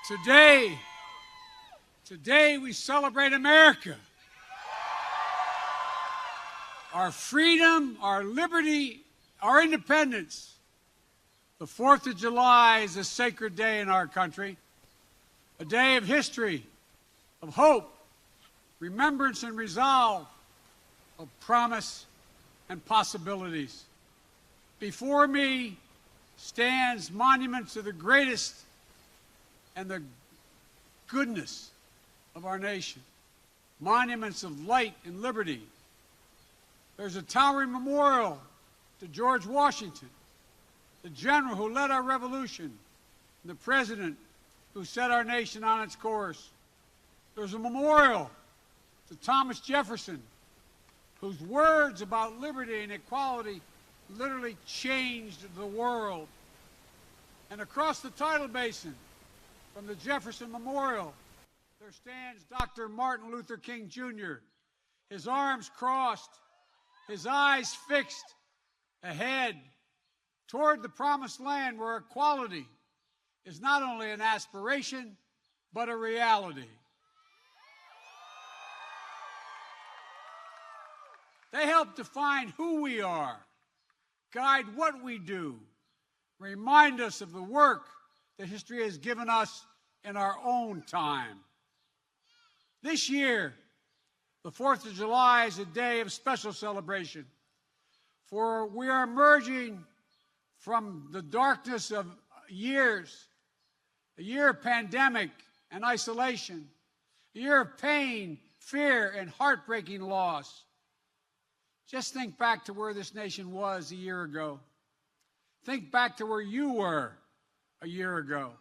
Today we celebrate America. Our freedom, our liberty, our independence. The 4th of July is a sacred day in our country, a day of history, of hope, remembrance and resolve, of promise and possibilities. Before me stands monument to the greatest and the goodness of our nation, monuments of light and liberty. There's a towering memorial to George Washington, the general who led our revolution, and the president who set our nation on its course. There's a memorial to Thomas Jefferson, whose words about liberty and equality literally changed the world. And across the tidal basin, from the Jefferson Memorial, there stands Dr. Martin Luther King, Jr., his arms crossed, his eyes fixed ahead toward the promised land where equality is not only an aspiration, but a reality. They help define who we are, guide what we do, remind us of the work that history has given us in our own time. This year, the 4th of July is a day of special celebration, for we are emerging from the darkness of years, a year of pandemic and isolation, a year of pain, fear, and heartbreaking loss. Just think back to where this nation was a year ago. Think back to where you were a year ago.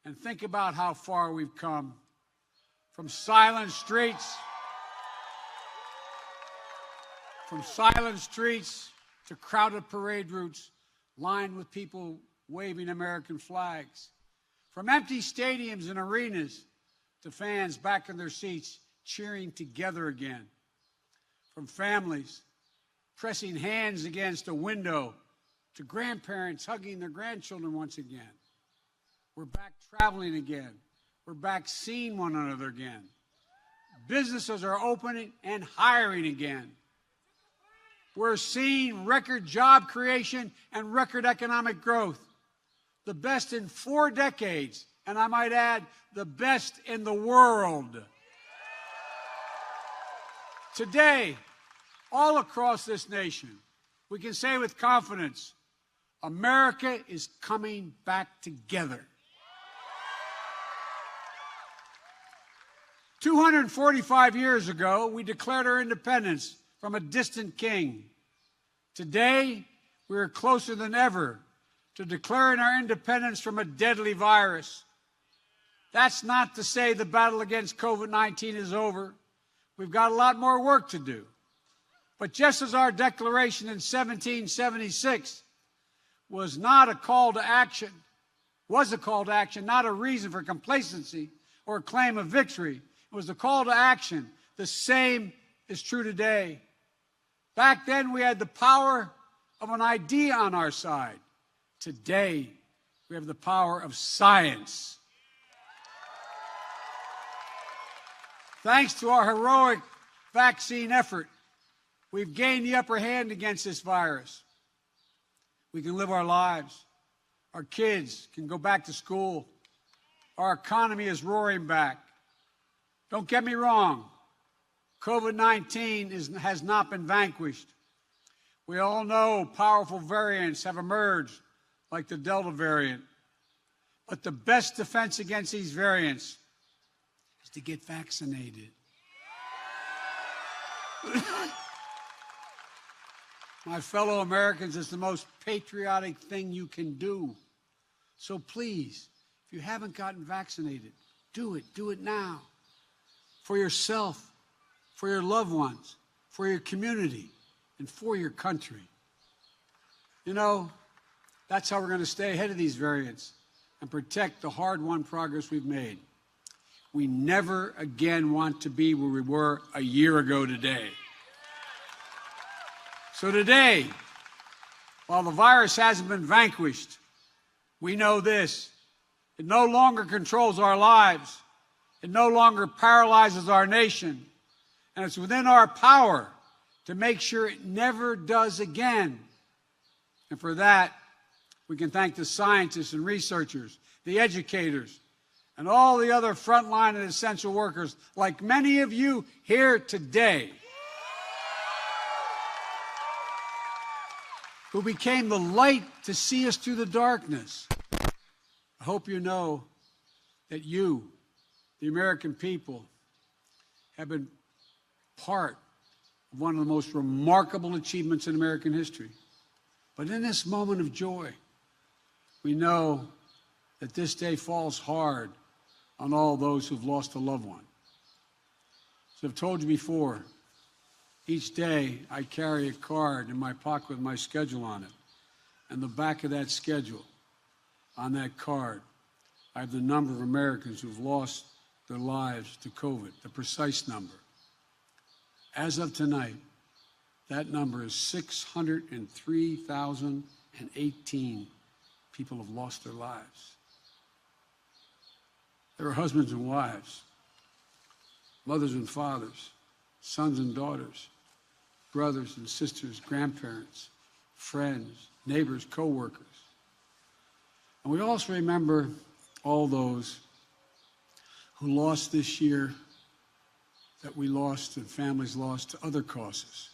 And think about how far we've come. From silent streets to crowded parade routes lined with people waving American flags. From empty stadiums and arenas to fans back in their seats cheering together again. From families pressing hands against a window to grandparents hugging their grandchildren once again. We're back traveling again. We're back seeing one another again. Businesses are opening and hiring again. We're seeing record job creation and record economic growth. The best in 4 decades, and I might add, the best in the world. Today, all across this nation, we can say with confidence, America is coming back together. 245 years ago, we declared our independence from a distant king. Today, we are closer than ever to declaring our independence from a deadly virus. That's not to say the battle against COVID-19 is over. We've got a lot more work to do. But just as our declaration in 1776 was a call to action, not a reason for complacency or a claim of victory, it was a call to action. The same is true today. Back then, we had the power of an idea on our side. Today, we have the power of science. Thanks to our heroic vaccine effort, we've gained the upper hand against this virus. We can live our lives. Our kids can go back to school. Our economy is roaring back. Don't get me wrong. COVID-19 has not been vanquished. We all know powerful variants have emerged, like the Delta variant. But the best defense against these variants is to get vaccinated. My fellow Americans, it's the most patriotic thing you can do. So please, if you haven't gotten vaccinated, do it. Do it now. For yourself, for your loved ones, for your community, and for your country. You know, that's how we're going to stay ahead of these variants and protect the hard-won progress we've made. We never again want to be where we were a year ago today. So today, while the virus hasn't been vanquished, we know this: It no longer controls our lives. It no longer paralyzes our nation. And it's within our power to make sure it never does again. And for that, we can thank the scientists and researchers, the educators, and all the other frontline and essential workers, like many of you here today, who became the light to see us through the darkness. I hope you know that you, the American people, have been part of one of the most remarkable achievements in American history. But in this moment of joy, we know that this day falls hard on all those who've lost a loved one. As I've told you before, each day I carry a card in my pocket with my schedule on it. And the back of that schedule, on that card, I have the number of Americans who've lost their lives to COVID, the precise number. As of tonight, that number is 603,018 people have lost their lives. There are husbands and wives, mothers and fathers, sons and daughters, brothers and sisters, grandparents, friends, neighbors, co-workers. And we also remember all those who lost this year, that we lost and families lost to other causes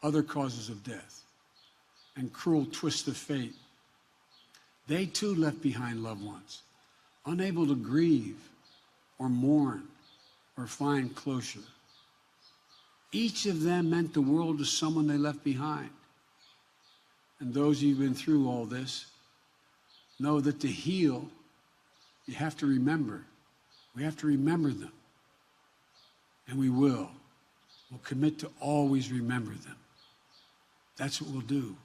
of death and cruel twists of fate. They too left behind loved ones, unable to grieve or mourn or find closure. Each of them meant the world to someone they left behind. And those of you who've been through all this know that to heal, you have to remember. We have to remember them. And we will. We'll commit to always remember them. That's what we'll do.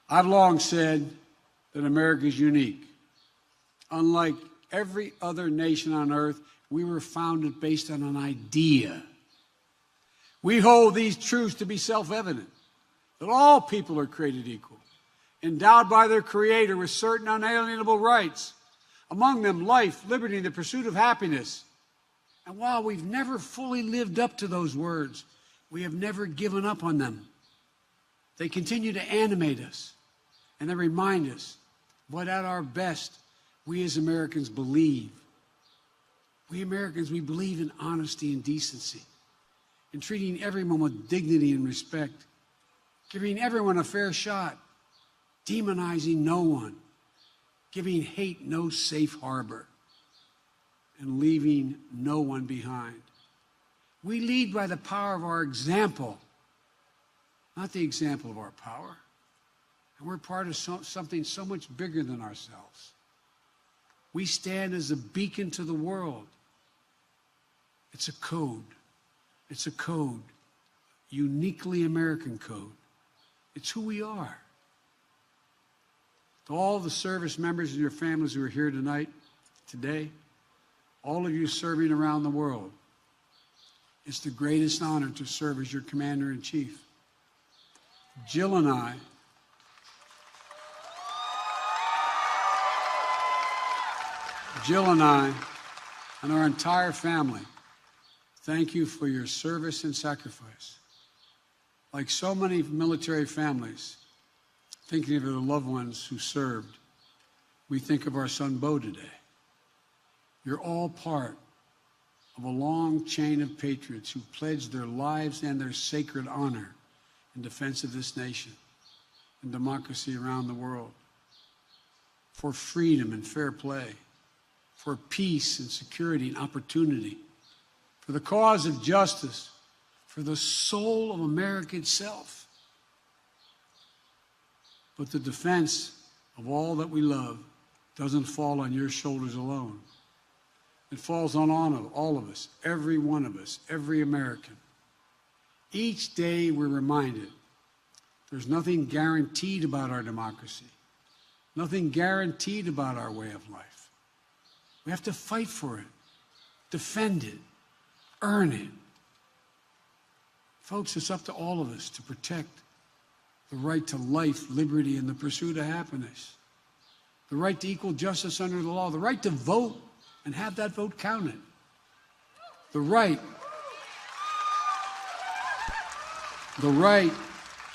I've long said that America is unique. Unlike every other nation on earth, we were founded based on an idea. We hold these truths to be self-evident, that all people are created equal, endowed by their Creator with certain unalienable rights, among them life, liberty, and the pursuit of happiness. And while we've never fully lived up to those words, we have never given up on them. They continue to animate us, and they remind us what at our best we as Americans believe. We Americans, we believe in honesty and decency, in treating everyone with dignity and respect, giving everyone a fair shot, demonizing no one, giving hate no safe harbor, and leaving no one behind. We lead by the power of our example, not the example of our power. And we're part of something so much bigger than ourselves. We stand as a beacon to the world. It's a code. It's a code, uniquely American code. It's who we are. To all the service members and your families who are here tonight, today, all of you serving around the world, it's the greatest honor to serve as your Commander-in-Chief. Jill and I and our entire family thank you for your service and sacrifice. Like so many military families, thinking of their loved ones who served, we think of our son Bo today. You're all part of a long chain of patriots who pledged their lives and their sacred honor in defense of this nation and democracy around the world, for freedom and fair play, for peace and security and opportunity, for the cause of justice, for the soul of America itself. But the defense of all that we love doesn't fall on your shoulders alone. It falls on all of us, every one of us, every American. Each day we're reminded there's nothing guaranteed about our democracy, nothing guaranteed about our way of life. We have to fight for it, defend it, earn it. Folks, it's up to all of us to protect the right to life, liberty, and the pursuit of happiness. the right to equal justice under the law, the right to vote and have that vote counted, the right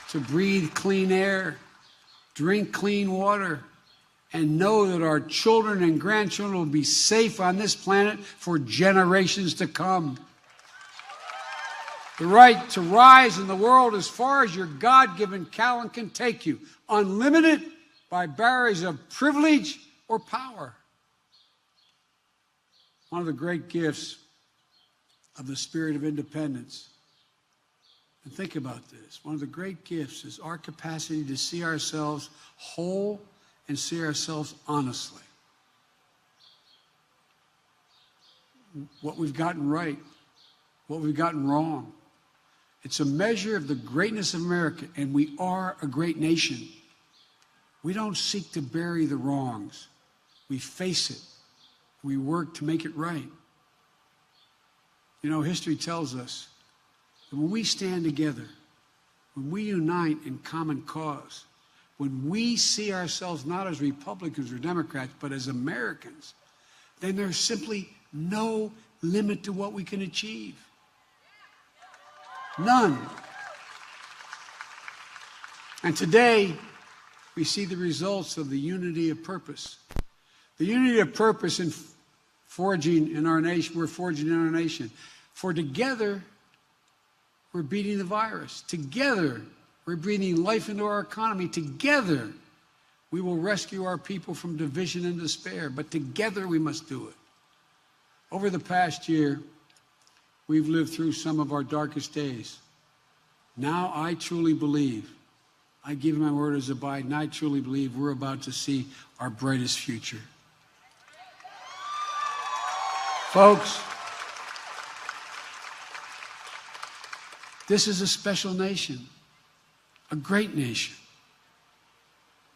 to breathe clean air, drink clean water, and know that our children and grandchildren will be safe on this planet for generations to come. The right to rise in the world as far as your God-given talent can take you, unlimited by barriers of privilege or power. One of the great gifts of the spirit of independence, and think about this, one of the great gifts is our capacity to see ourselves whole and see ourselves honestly. What we've gotten right, what we've gotten wrong. It's a measure of the greatness of America, and we are a great nation. We don't seek to bury the wrongs. We face it. We work to make it right. You know, history tells us that when we stand together, when we unite in common cause, when we see ourselves not as Republicans or Democrats, but as Americans, then there's simply no limit to what we can achieve. None. And today, we see the results of the unity of purpose. The unity of purpose in forging in our nation, we're forging in our nation. For together, we're beating the virus. Together, we're breathing life into our economy. Together, we will rescue our people from division and despair. But together, we must do it. Over the past year, we've lived through some of our darkest days. Now, I truly believe, I give my word as a Biden, I truly believe we're about to see our brightest future. Folks, this is a special nation, a great nation.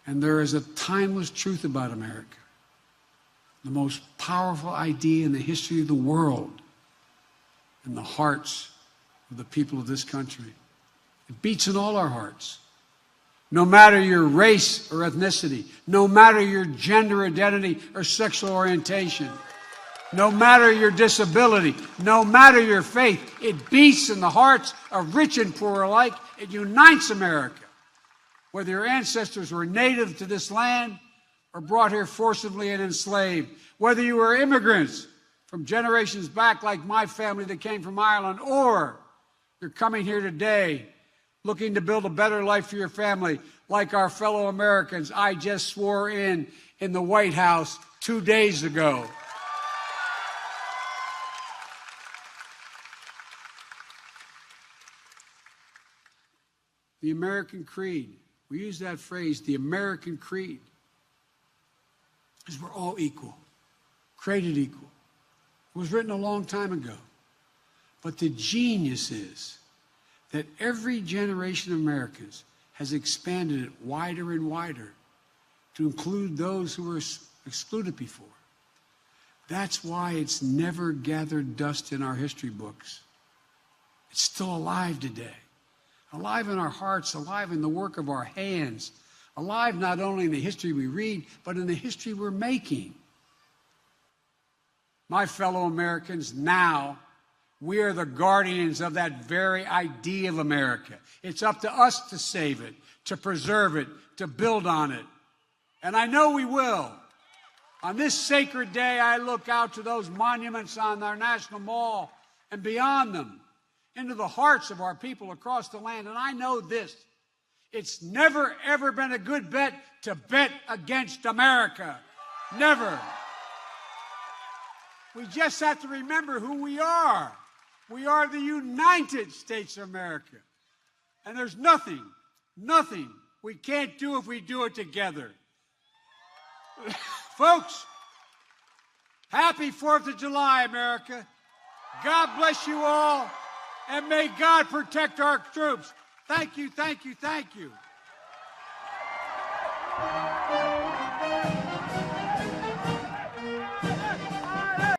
And there is a timeless truth about America, the most powerful idea in the history of the world, in the hearts of the people of this country. It beats in all our hearts. No matter your race or ethnicity, no matter your gender identity or sexual orientation, no matter your disability, no matter your faith, it beats in the hearts of rich and poor alike. It unites America. Whether your ancestors were native to this land or brought here forcibly and enslaved, whether you were immigrants from generations back like my family that came from Ireland, or you're coming here today looking to build a better life for your family like our fellow Americans I just swore in the White House 2 days ago. The American creed, we use that phrase, the American creed, because we're all equal, created equal. It was written a long time ago. But the genius is that every generation of Americans has expanded it wider and wider to include those who were excluded before. That's why it's never gathered dust in our history books. It's still alive today. Alive in our hearts, alive in the work of our hands, alive not only in the history we read, but in the history we're making. My fellow Americans, now we are the guardians of that very idea of America. It's up to us to save it, to preserve it, to build on it. And I know we will. On this sacred day, I look out to those monuments on our National Mall and beyond them, into the hearts of our people across the land. And I know this, it's never, ever been a good bet to bet against America. Never. We just have to remember who we are. We are the United States of America. And there's nothing we can't do if we do it together. Folks, happy 4th of July, America. God bless you all, and may God protect our troops. Thank you, thank you, thank you.